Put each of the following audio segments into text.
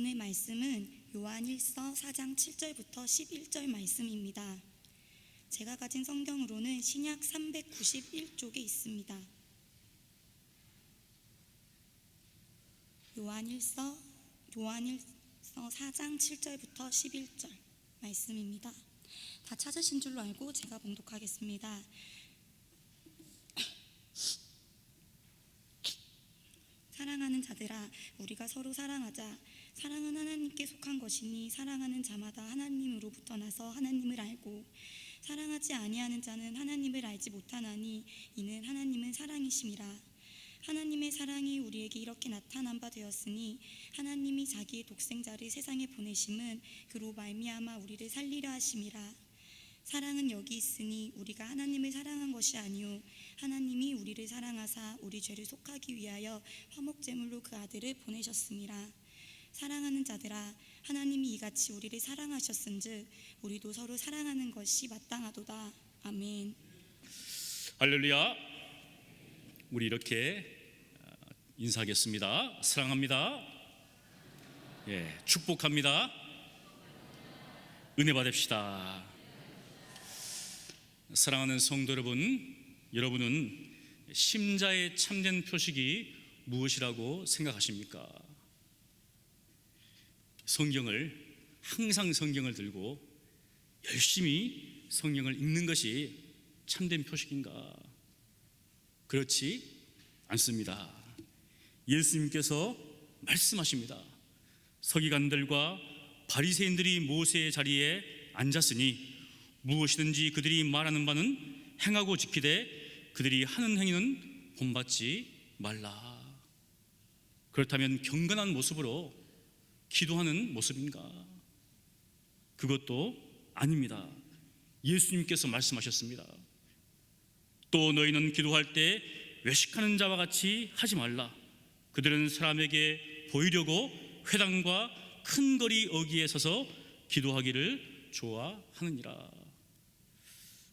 오늘 말씀은 요한일서 4장 7절부터 11절 말씀입니다. 제가 가진 성경으로는 신약 391쪽에 있습니다. 요한일서 4장 7절부터 11절 말씀입니다. 다 찾으신 줄로 알고 제가 봉독하겠습니다. 사랑하는 자들아, 우리가 서로 사랑하자. 사랑은 하나님께 속한 것이니 사랑하는 자마다 하나님으로부터 나서 하나님을 알고, 사랑하지 아니하는 자는 하나님을 알지 못하나니 이는 하나님은 사랑이심이라. 하나님의 사랑이 우리에게 이렇게 나타난 바 되었으니 하나님이 자기의 독생자를 세상에 보내심은 그로 말미암아 우리를 살리려 하심이라. 사랑은 여기 있으니 우리가 하나님을 사랑한 것이 아니요 하나님이 우리를 사랑하사 우리 죄를 속하기 위하여 화목제물로 그 아들을 보내셨습니다. 사랑하는 자들아, 하나님이 이같이 우리를 사랑하셨은즉 우리도 서로 사랑하는 것이 마땅하도다. 아멘. 할렐루야. 우리 이렇게 인사하겠습니다. 사랑합니다. 축복합니다. 은혜 받읍시다. 사랑하는 성도 여러분, 여러분은 심자의 참된 표식이 무엇이라고 생각하십니까? 항상 성경을 들고 열심히 성경을 읽는 것이 참된 표식인가? 그렇지 않습니다. 예수님께서 말씀하십니다. 서기관들과 바리새인들이 모세의 자리에 앉았으니 무엇이든지 그들이 말하는 바는 행하고 지키되 그들이 하는 행위는 본받지 말라. 그렇다면 경건한 모습으로 기도하는 모습인가? 그것도 아닙니다. 예수님께서 말씀하셨습니다. 또 너희는 기도할 때 외식하는 자와 같이 하지 말라. 그들은 사람에게 보이려고 회당과 큰 거리 어귀에 서서 기도하기를 좋아하느니라.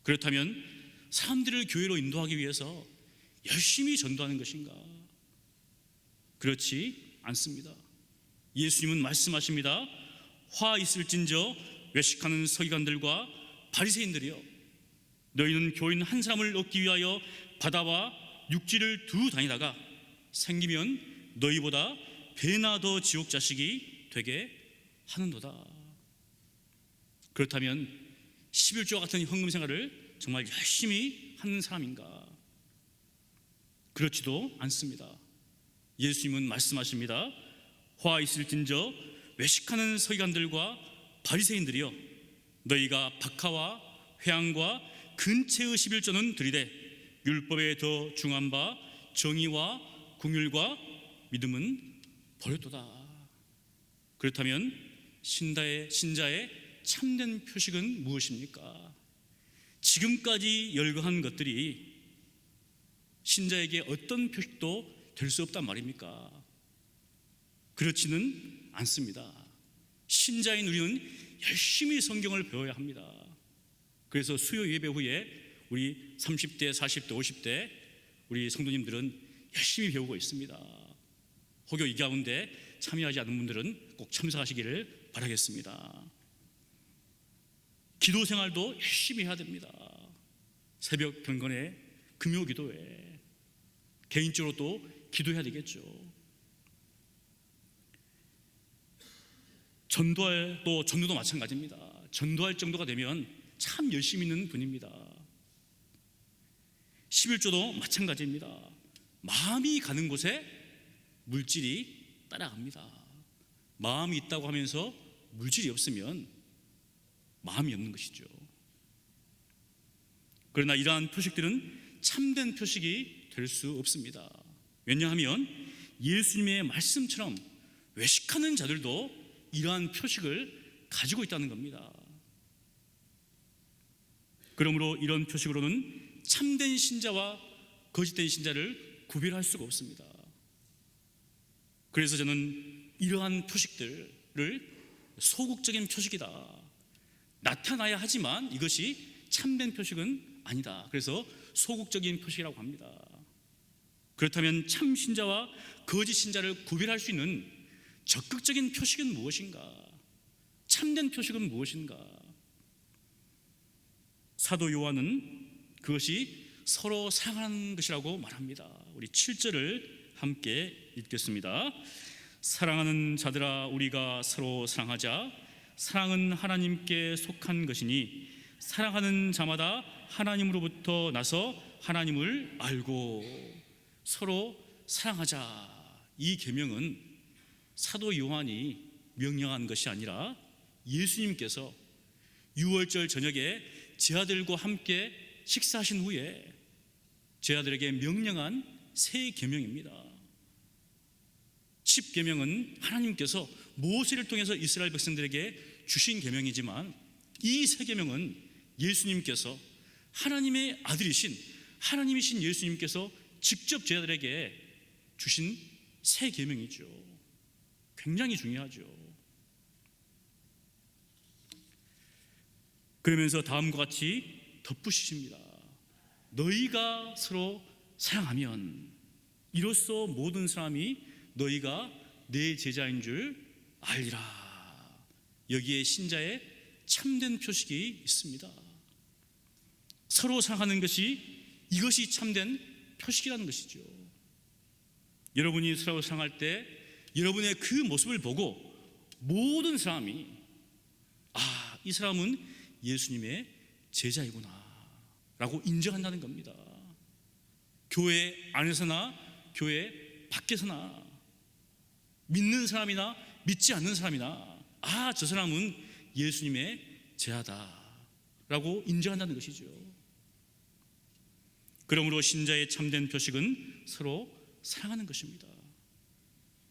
그렇다면 사람들을 교회로 인도하기 위해서 열심히 전도하는 것인가? 그렇지 않습니다. 예수님은 말씀하십니다. 화 있을진저 외식하는 서기관들과 바리새인들이여, 너희는 교인 한 사람을 얻기 위하여 바다와 육지를 두루 다니다가 생기면 너희보다 배나 더 지옥 자식이 되게 하는도다. 그렇다면 11조와 같은 헌금 생활을 정말 열심히 하는 사람인가? 그렇지도 않습니다. 예수님은 말씀하십니다. 화 있을진저 외식하는 서기관들과 바리새인들이여, 너희가 박하와 회향과 근체의 11조는 드리되 율법에 더 중한 바 정의와 긍휼과 믿음은 버렸도다. 그렇다면 신자의 참된 표식은 무엇입니까? 지금까지 열거한 것들이 신자에게 어떤 표식도 될 수 없단 말입니까? 그렇지는 않습니다. 신자인 우리는 열심히 성경을 배워야 합니다. 그래서 수요 예배 후에 우리 30대, 40대, 50대 우리 성도님들은 열심히 배우고 있습니다. 혹여 이 가운데 참여하지 않은 분들은 꼭 참석하시기를 바라겠습니다. 기도 생활도 열심히 해야 됩니다. 새벽 경건에, 금요 기도에, 개인적으로 또 기도해야 되겠죠. 전도도 마찬가지입니다. 전도할 정도가 되면 참 열심히 있는 분입니다. 11조도 마찬가지입니다. 마음이 가는 곳에 물질이 따라갑니다. 마음이 있다고 하면서 물질이 없으면 마음이 없는 것이죠. 그러나 이러한 표식들은 참된 표식이 될 수 없습니다. 왜냐하면 예수님의 말씀처럼 외식하는 자들도 이러한 표식을 가지고 있다는 겁니다. 그러므로 이런 표식으로는 참된 신자와 거짓된 신자를 구별할 수가 없습니다. 그래서 저는 이러한 표식들을 소극적인 표식이다, 나타나야 하지만 이것이 참된 표식은 아니다, 그래서 소극적인 표식이라고 합니다. 그렇다면 참 신자와 거짓 신자를 구별할 수 있는 적극적인 표식은 무엇인가? 참된 표식은 무엇인가? 사도 요한은 그것이 서로 사랑하는 것이라고 말합니다. 우리 7절을 함께 읽겠습니다. 사랑하는 자들아, 우리가 서로 사랑하자. 사랑은 하나님께 속한 것이니 사랑하는 자마다 하나님으로부터 나서 하나님을 알고. 서로 사랑하자. 이 계명은 사도 요한이 명령한 것이 아니라 예수님께서 유월절 저녁에 제자들과 함께 식사하신 후에 제자들에게 명령한 새 계명입니다. 10계명은 하나님께서 모세를 통해서 이스라엘 백성들에게 주신 계명이지만 이 새 계명은 예수님께서 하나님의 아들이신 하나님이신 예수님께서 직접 제자들에게 주신 새 계명이죠. 굉장히 중요하죠. 그러면서 다음과 같이 덧붙이십니다. 너희가 서로 사랑하면 이로써 모든 사람이 너희가 내 제자인 줄 알리라. 여기에 신자의 참된 표식이 있습니다. 서로 사랑하는 것이 이것이 참된 표식이라는 것이죠. 여러분이 서로 사랑할 때 여러분의 그 모습을 보고 모든 사람이 이 사람은 예수님의 제자이구나 라고 인정한다는 겁니다. 교회 안에서나 교회 밖에서나 믿는 사람이나 믿지 않는 사람이나 저 사람은 예수님의 제자다 라고 인정한다는 것이죠. 그러므로 신자의 참된 표식은 서로 사랑하는 것입니다.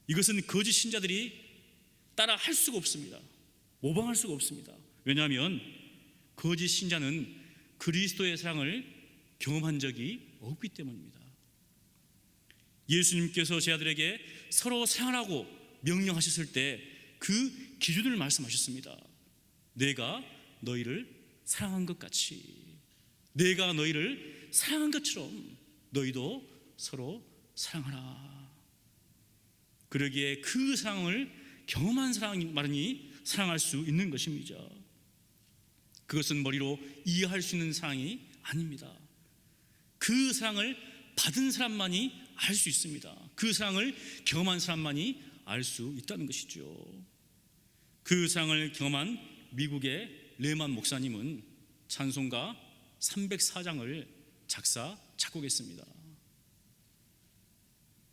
이것은 거짓 신자들이 따라 할 수가 없습니다. 모방할 수가 없습니다. 왜냐하면 거짓 신자는 그리스도의 사랑을 경험한 적이 없기 때문입니다. 예수님께서 제자들에게 서로 사랑하라고 명령하셨을 때 그 기준을 말씀하셨습니다. 내가 너희를 사랑한 것 같이, 내가 너희를 사랑한 것처럼 너희도 서로 사랑하라. 그러기에 그 사랑을 경험한 사람만이 사랑할 수 있는 것입니다. 그것은 머리로 이해할 수 있는 사랑이 아닙니다. 그 사랑을 받은 사람만이 알 수 있습니다. 그 사랑을 경험한 사람만이 알 수 있다는 것이죠. 그 사랑을 경험한 미국의 레만 목사님은 찬송가 304장을 작사, 작곡했습니다.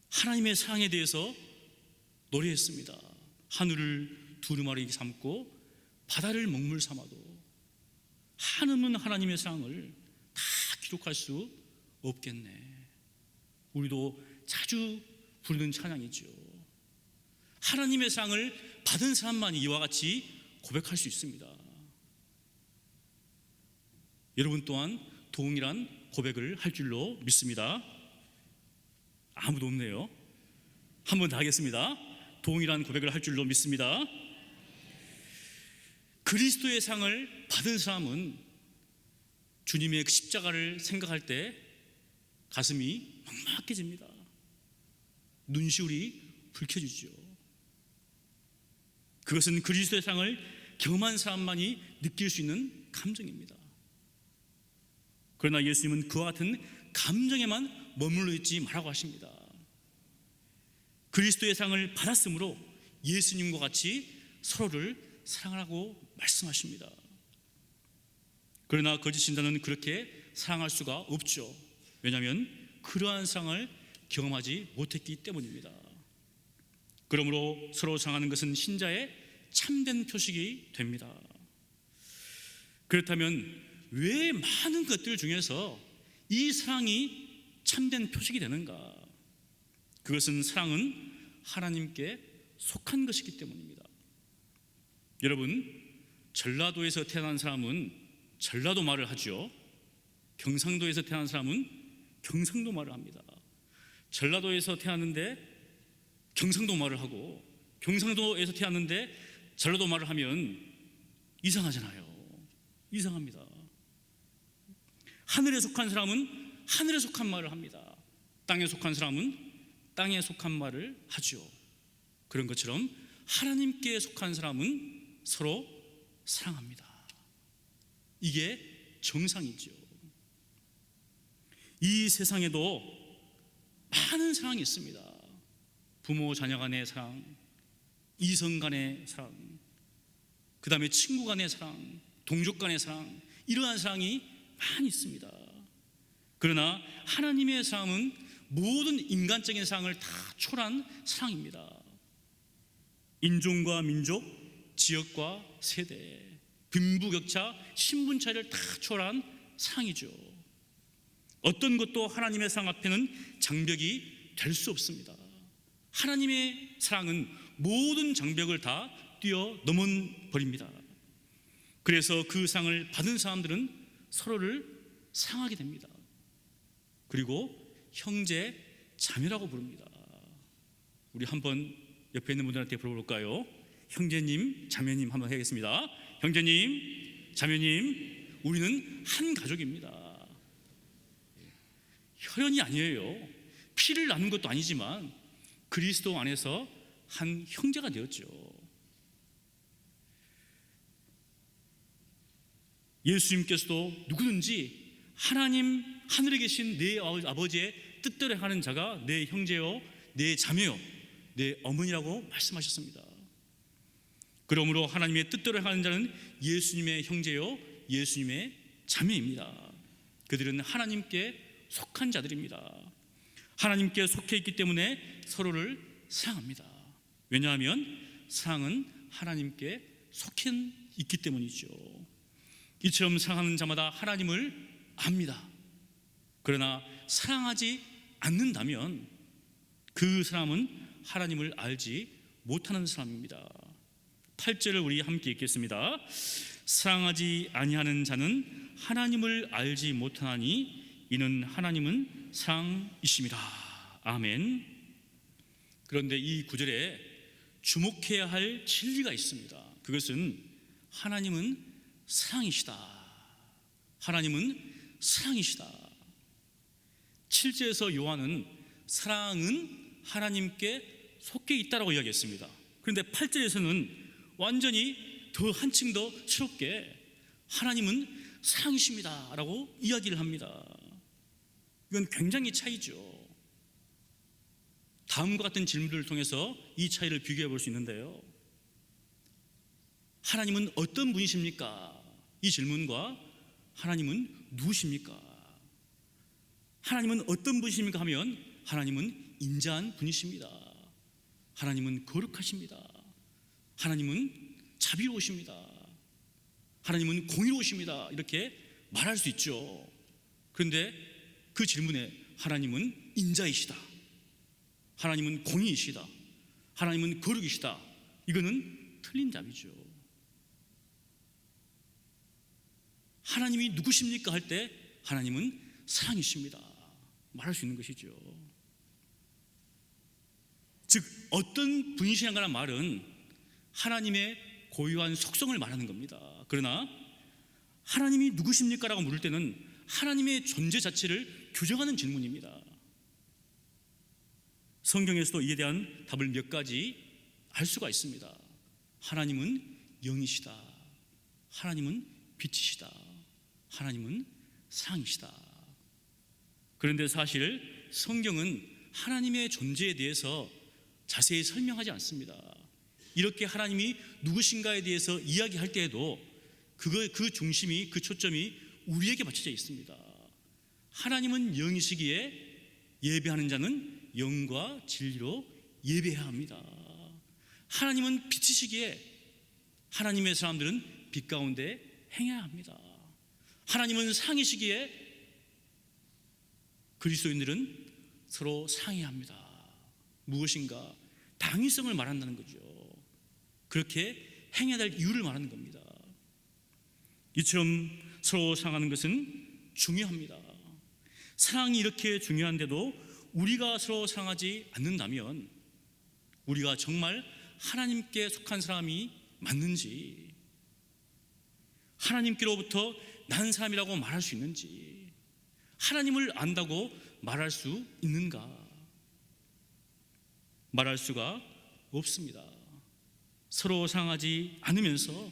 하나님의 사랑에 대해서 노래했습니다. 하늘을 두루마리 삼고 바다를 먹물 삼아도 한없는 하나님의 사랑을 다 기록할 수 없겠네. 우리도 자주 부르는 찬양이죠. 하나님의 사랑을 받은 사람만이 이와 같이 고백할 수 있습니다. 여러분 또한 동일한 고백을 할 줄로 믿습니다. 아무도 없네요. 한 번 더 하겠습니다. 동일한 고백을 할 줄로 믿습니다. 그리스도의 상을 받은 사람은 주님의 그 십자가를 생각할 때 가슴이 막막해집니다. 눈시울이 붉혀지죠. 그것은 그리스도의 상을 경험한 사람만이 느낄 수 있는 감정입니다. 그러나 예수님은 그와 같은 감정에만 머물러 있지 말라고 하십니다. 그리스도의 상을 받았으므로 예수님과 같이 서로를 사랑하라고 말씀하십니다. 그러나 거짓 신자는 그렇게 사랑할 수가 없죠. 왜냐하면 그러한 사랑을 경험하지 못했기 때문입니다. 그러므로 서로 사랑하는 것은 신자의 참된 표식이 됩니다. 그렇다면 왜 많은 것들 중에서 이 사랑이 참된 표식이 되는가? 그것은 사랑은 하나님께 속한 것이기 때문입니다. 여러분, 전라도에서 태어난 사람은 전라도 말을 하죠. 경상도에서 태어난 사람은 경상도 말을 합니다. 전라도에서 태어났는데 경상도 말을 하고 경상도에서 태어났는데 전라도 말을 하면 이상하잖아요. 이상합니다. 하늘에 속한 사람은 하늘에 속한 말을 합니다. 땅에 속한 사람은 땅에 속한 말을 하죠. 그런 것처럼 하나님께 속한 사람은 서로 사랑합니다. 이게 정상이죠. 이 세상에도 많은 사랑이 있습니다. 부모 자녀 간의 사랑, 이성 간의 사랑, 그 다음에 친구 간의 사랑, 동족 간의 사랑, 이러한 사랑이 많이 있습니다. 그러나 하나님의 사랑은 모든 인간적인 사랑을 다 초월한 사랑입니다. 인종과 민족, 지역과 세대, 빈부격차, 신분 차이를 다 초월한 사랑이죠. 어떤 것도 하나님의 사랑 앞에는 장벽이 될 수 없습니다. 하나님의 사랑은 모든 장벽을 다 뛰어넘어 버립니다. 그래서 그 사랑을 받은 사람들은 서로를 사랑하게 됩니다. 그리고 형제 자매라고 부릅니다. 우리 한번 옆에 있는 분들한테 물어볼까요? 형제님, 자매님 한번 해야겠습니다. 형제님, 자매님, 우리는 한 가족입니다. 혈연이 아니에요. 피를 나눈 것도 아니지만 그리스도 안에서 한 형제가 되었죠. 예수님께서도 누구든지 하나님 하늘에 계신 내 아버지의 뜻대로 하는 자가 내 형제요, 내 자매요, 내 어머니라고 말씀하셨습니다. 그러므로 하나님의 뜻대로 하는 자는 예수님의 형제요, 예수님의 자매입니다. 그들은 하나님께 속한 자들입니다. 하나님께 속해 있기 때문에 서로를 사랑합니다. 왜냐하면 사랑은 하나님께 속해 있기 때문이죠. 이처럼 사랑하는 자마다 하나님을 압니다. 그러나 사랑하지 않는다면 그 사람은 하나님을 알지 못하는 사람입니다. 8절을 우리 함께 읽겠습니다. 사랑하지 아니하는 자는 하나님을 알지 못하나니 이는 하나님은 사랑이심이라. 아멘. 그런데 이 구절에 주목해야 할 진리가 있습니다. 그것은 하나님은 사랑이시다. 하나님은 사랑이시다. 7절에서 요한은 사랑은 하나님께 속해 있다라고 이야기했습니다. 그런데 8절에서는 완전히 더 한층 더 새롭게 하나님은 사랑이십니다 라고 이야기를 합니다. 이건 굉장히 차이죠. 다음과 같은 질문들을 통해서 이 차이를 비교해 볼 수 있는데요. 하나님은 어떤 분이십니까? 이 질문과 하나님은 누구십니까? 하나님은 어떤 분이십니까? 하면 하나님은 인자한 분이십니다. 하나님은 거룩하십니다. 하나님은 자비로우십니다. 하나님은 공의로우십니다. 이렇게 말할 수 있죠. 그런데 그 질문에 하나님은 인자이시다, 하나님은 공의이시다, 하나님은 거룩이시다, 이거는 틀린 답이죠. 하나님이 누구십니까? 할 때 하나님은 사랑이십니다 말할 수 있는 것이죠. 즉 어떤 분이시냐는 말은 하나님의 고유한 속성을 말하는 겁니다. 그러나 하나님이 누구십니까? 라고 물을 때는 하나님의 존재 자체를 규정하는 질문입니다. 성경에서도 이에 대한 답을 몇 가지 알 수가 있습니다. 하나님은 영이시다, 하나님은 빛이시다, 하나님은 사랑이시다. 그런데 사실 성경은 하나님의 존재에 대해서 자세히 설명하지 않습니다. 이렇게 하나님이 누구신가에 대해서 이야기할 때에도 그 중심이, 그 초점이 우리에게 맞춰져 있습니다. 하나님은 영이시기에 예배하는 자는 영과 진리로 예배해야 합니다. 하나님은 빛이시기에 하나님의 사람들은 빛 가운데 행해야 합니다. 하나님은 사랑이시기에 그리스도인들은 서로 사랑해야 합니다. 무엇인가? 당위성을 말한다는 거죠. 그렇게 행해야 될 이유를 말하는 겁니다. 이처럼 서로 사랑하는 것은 중요합니다. 사랑이 이렇게 중요한데도 우리가 서로 사랑하지 않는다면 우리가 정말 하나님께 속한 사람이 맞는지, 하나님께로부터 난 사람이라고 말할 수 있는지, 하나님을 안다고 말할 수 있는가? 말할 수가 없습니다. 서로 사랑하지 않으면서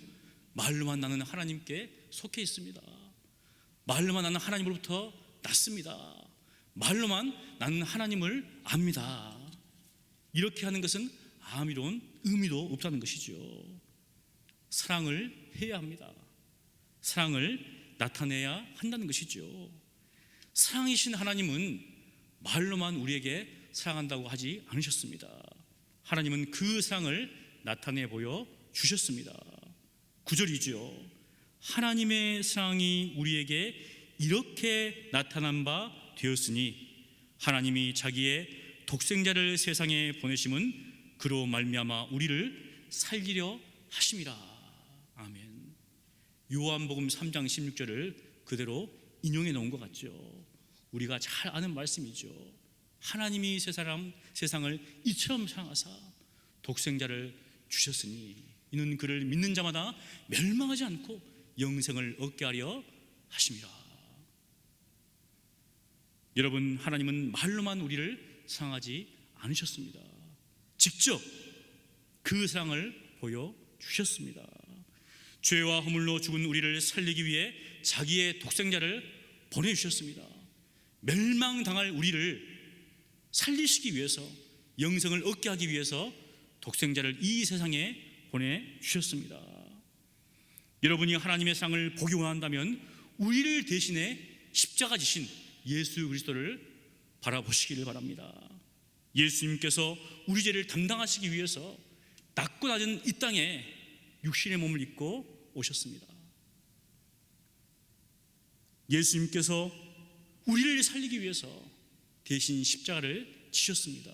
말로만 나는 하나님께 속해 있습니다. 말로만 나는 하나님으로부터 났습니다. 말로만 나는 하나님을 압니다. 이렇게 하는 것은 아무런 의미도 없다는 것이죠. 사랑을 해야 합니다. 사랑을 나타내야 한다는 것이죠. 사랑이신 하나님은 말로만 우리에게 사랑한다고 하지 않으셨습니다. 하나님은 그 사랑을 나타내 보여 주셨습니다. 9절이죠. 하나님의 사랑이 우리에게 이렇게 나타난 바 되었으니 하나님이 자기의 독생자를 세상에 보내심은 그로 말미암아 우리를 살리려 하심이라. 아멘. 요한복음 3장 16절을 그대로 인용해 놓은 것 같죠. 우리가 잘 아는 말씀이죠. 하나님이 세상을 이처럼 사랑하사 독생자를 주셨으니 이는 그를 믿는 자마다 멸망하지 않고 영생을 얻게 하려 하심이라. 여러분, 하나님은 말로만 우리를 사랑하지 않으셨습니다. 직접 그 사랑을 보여주셨습니다. 죄와 허물로 죽은 우리를 살리기 위해 자기의 독생자를 보내주셨습니다. 멸망당할 우리를 살리시기 위해서, 영생을 얻게 하기 위해서 독생자를 이 세상에 보내주셨습니다. 여러분이 하나님의 사랑을 보기 원한다면 우리를 대신해 십자가 지신 예수 그리스도를 바라보시기를 바랍니다. 예수님께서 우리 죄를 담당하시기 위해서 낮고 낮은 이 땅에 육신의 몸을 입고 오셨습니다. 예수님께서 우리를 살리기 위해서 대신 십자가를 지셨습니다.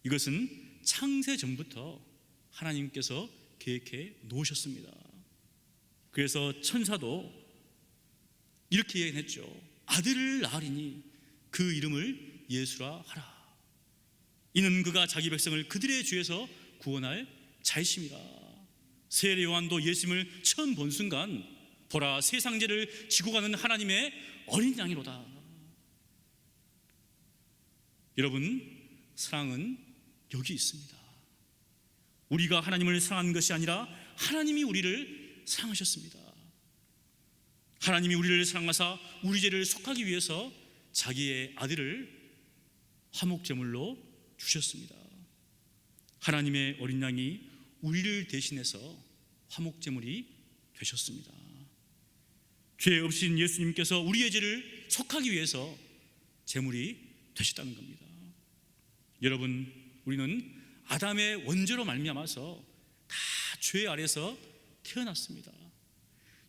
이것은 창세 전부터 하나님께서 계획해 놓으셨습니다. 그래서 천사도 이렇게 얘기했죠. 아들을 낳으리니 그 이름을 예수라 하라. 이는 그가 자기 백성을 그들의 죄에서 구원할 자이심이라. 세례 요한도 예수님을 처음 본 순간 보라, 세상 죄를 지고 가는 하나님의 어린 양이로다. 여러분, 사랑은 여기 있습니다. 우리가 하나님을 사랑하는 것이 아니라 하나님이 우리를 사랑하셨습니다. 하나님이 우리를 사랑하사 우리 죄를 속하기 위해서 자기의 아들을 화목제물로 주셨습니다. 하나님의 어린 양이 우리를 대신해서 화목제물이 되셨습니다. 죄 없으신 예수님께서 우리의 죄를 속하기 위해서 제물이 되셨다는 겁니다. 여러분, 우리는 아담의 원죄로 말미암아서 다 죄 아래서 태어났습니다.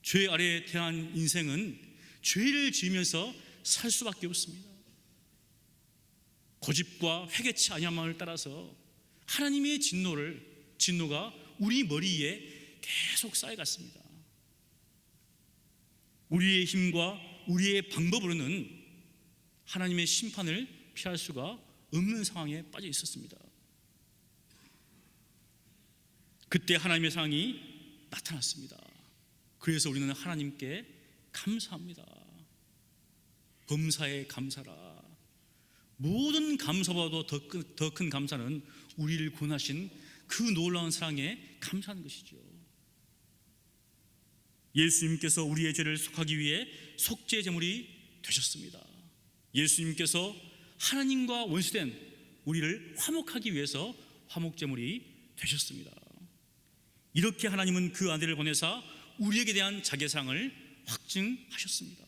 죄 아래에 태어난 인생은 죄를 지으면서 살 수밖에 없습니다. 고집과 회개치 아니함을 따라서 하나님의 진노가 우리 머리 위에 계속 쌓여갔습니다. 우리의 힘과 우리의 방법으로는 하나님의 심판을 피할 수가 없는 상황에 빠져 있었습니다. 그때 하나님의 사랑이 나타났습니다. 그래서 우리는 하나님께 감사합니다. 범사에 감사라. 모든 감사보다도 더 큰 감사는 우리를 구원하신 그 놀라운 사랑에 감사하는 것이죠. 예수님께서 우리의 죄를 속하기 위해 속죄 제물이 되셨습니다. 예수님께서 하나님과 원수된 우리를 화목하기 위해서 화목 제물이 되셨습니다. 이렇게 하나님은 그 아들을 보내사 우리에게 대한 자기 사랑을 확증하셨습니다.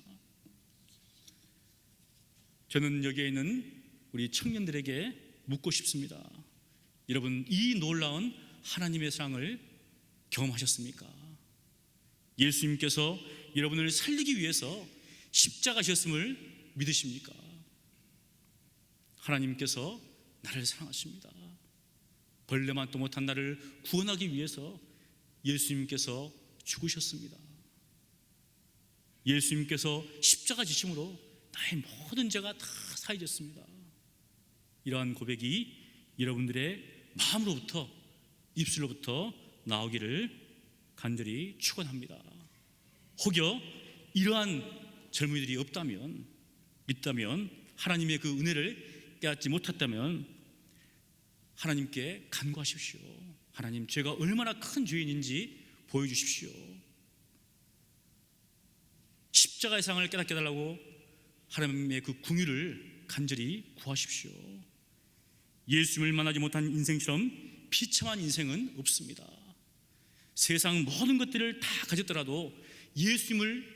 저는 여기에 있는 우리 청년들에게 묻고 싶습니다. 여러분, 이 놀라운 하나님의 사랑을 경험하셨습니까? 예수님께서 여러분을 살리기 위해서 십자가 지셨음을 믿으십니까? 하나님께서 나를 사랑하십니다. 벌레만도 못한 나를 구원하기 위해서 예수님께서 죽으셨습니다. 예수님께서 십자가 지심으로 나의 모든 죄가 다 사해졌습니다. 이러한 고백이 여러분들의 마음으로부터, 입술로부터 나오기를 간절히 축원합니다. 혹여 이러한 젊은이들이 있다면 하나님의 그 은혜를 깨닫지 못했다면 하나님께 간구하십시오. 하나님, 죄가 얼마나 큰 죄인인지 보여주십시오. 십자가의 사랑을 깨닫게 해달라고 하나님의 그 궁유를 간절히 구하십시오. 예수님을 만나지 못한 인생처럼 비참한 인생은 없습니다. 세상 모든 것들을 다 가졌더라도 예수님을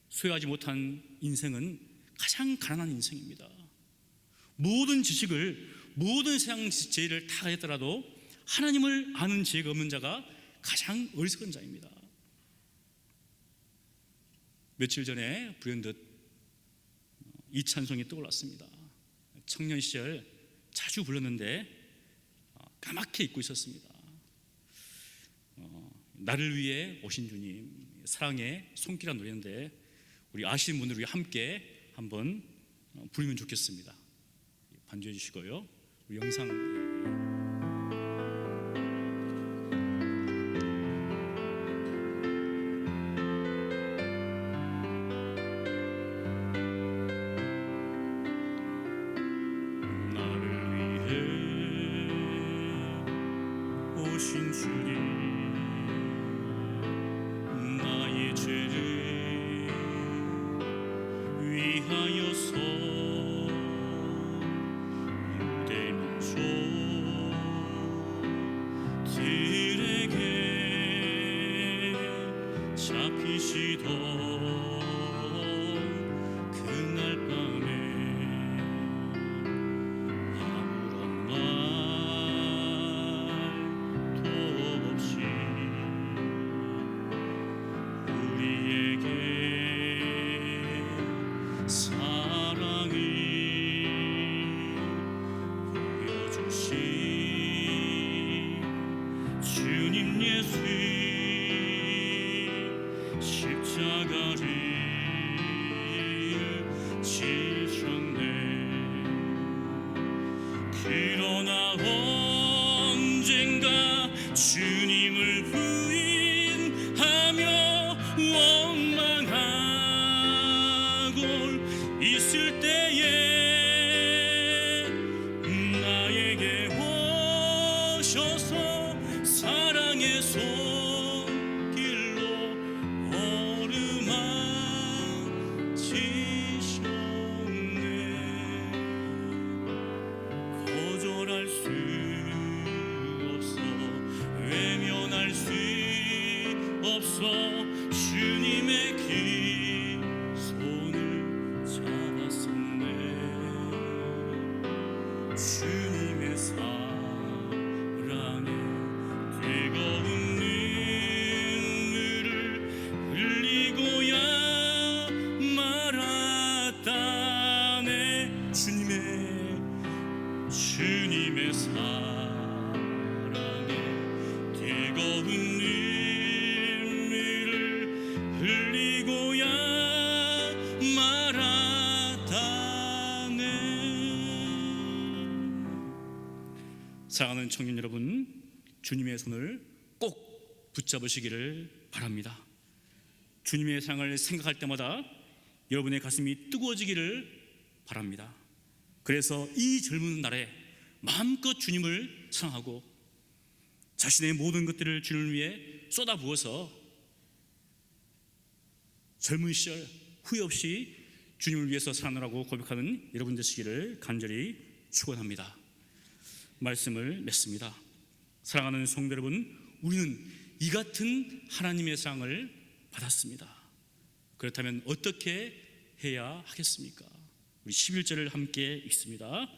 소유하지 못한 인생은 가장 가난한 인생입니다. 모든 지식을, 모든 세상 지혜를 다 가졌더라도 하나님을 아는 지혜가 없는 자가 가장 어리석은 자입니다. 며칠 전에 불현듯 이 찬송이 떠올랐습니다. 청년 시절 자주 불렀는데 까맣게 잊고 있었습니다. 나를 위해 오신 주님, 사랑의 손길이라는 노래인데 우리 아시는 분들 함께 한번 부르면 좋겠습니다. 반주해 주시고요. 우리 영상 나를 위해 오신 주님, 나의 죄를 위하여서 대민족 들에게 잡히시던 그날 밤에 아무런 말도 없이 우리에게 사랑을 보여주신 주님 예수, 십자가를 지셨네. 그러나 언젠가 주님을 부인하며 원망하고 있을 때에 나에게 오셔서 사랑의 손길로 어루만지셨네. 거절할 수 없어, 외면할 수 없어 주님의 긴 손을 잡았었네. 주님의 사랑에 뜨거운 눈물을 흘리고야 말았다네. 주님의 사랑에 뜨거운 눈물을 흘리고야 말았다네. 사랑하는 청년 여러분, 주님의 손을 꼭 붙잡으시기를 바랍니다. 주님의 사랑을 생각할 때마다 여러분의 가슴이 뜨거워지기를 바랍니다. 그래서 이 젊은 날에 마음껏 주님을 사랑하고 자신의 모든 것들을 주님을 위해 쏟아부어서 젊은 시절 후회 없이 주님을 위해서 살아나라고 고백하는 여러분 되시기를 간절히 축원합니다. 말씀을 맺습니다. 사랑하는 성도 여러분, 우리는 이 같은 하나님의 사랑을 받았습니다. 그렇다면 어떻게 해야 하겠습니까? 우리 11절을 함께 읽습니다.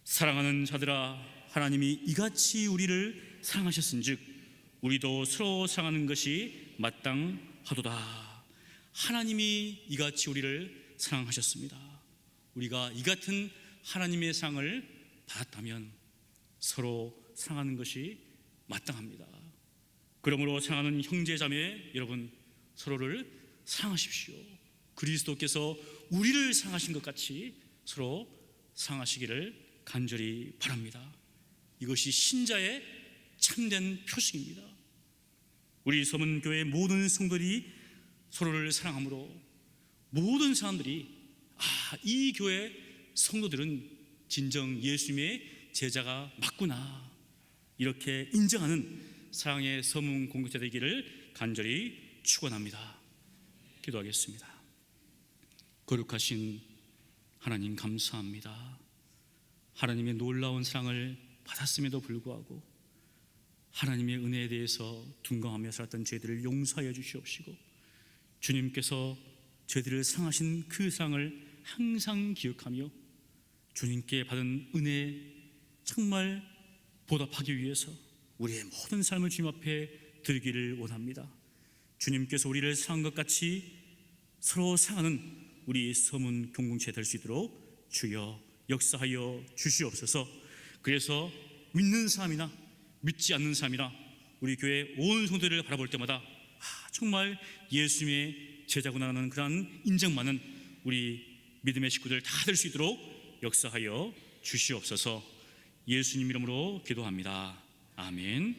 사랑하는 자들아, 하나님이 이같이 우리를 사랑하셨은즉 우리도 서로 사랑하는 것이 마땅하도다. 하나님이 이같이 우리를 사랑하셨습니다. 우리가 이 같은 하나님의 사랑을 받았다면 서로 사랑하는 것이 마땅합니다. 그러므로 사랑하는 형제자매 여러분, 서로를 사랑하십시오. 그리스도께서 우리를 사랑하신 것 같이 서로 사랑하시기를 간절히 바랍니다. 이것이 신자의 참된 표식입니다. 우리 서문교회 모든 성도들이 서로를 사랑함으로 모든 사람들이 이 교회 성도들은 진정 예수님의 제자가 맞구나, 이렇게 인정하는 사랑의 서문 공동체 되기를 간절히 축원합니다. 기도하겠습니다. 거룩하신 하나님 감사합니다. 하나님의 놀라운 사랑을 받았음에도 불구하고 하나님의 은혜에 대해서 둔감하며 살았던 저희들을 용서하여 주시옵시고, 주님께서 저희들을 사랑하신 그 사랑을 항상 기억하며 주님께 받은 은혜 정말 보답하기 위해서 우리의 모든 삶을 주님 앞에 드리기를 원합니다. 주님께서 우리를 사랑한 것 같이 서로 사랑하는 우리 서문 공동체 될 수 있도록 주여 역사하여 주시옵소서. 그래서 믿는 사람이나 믿지 않는 사람이나 우리 교회 온 성도들을 바라볼 때마다 정말 예수님의 제자구나 하는 그런 인정받는 우리 믿음의 식구들 다 될 수 있도록 역사하여 주시옵소서. 예수님 이름으로 기도합니다. 아멘.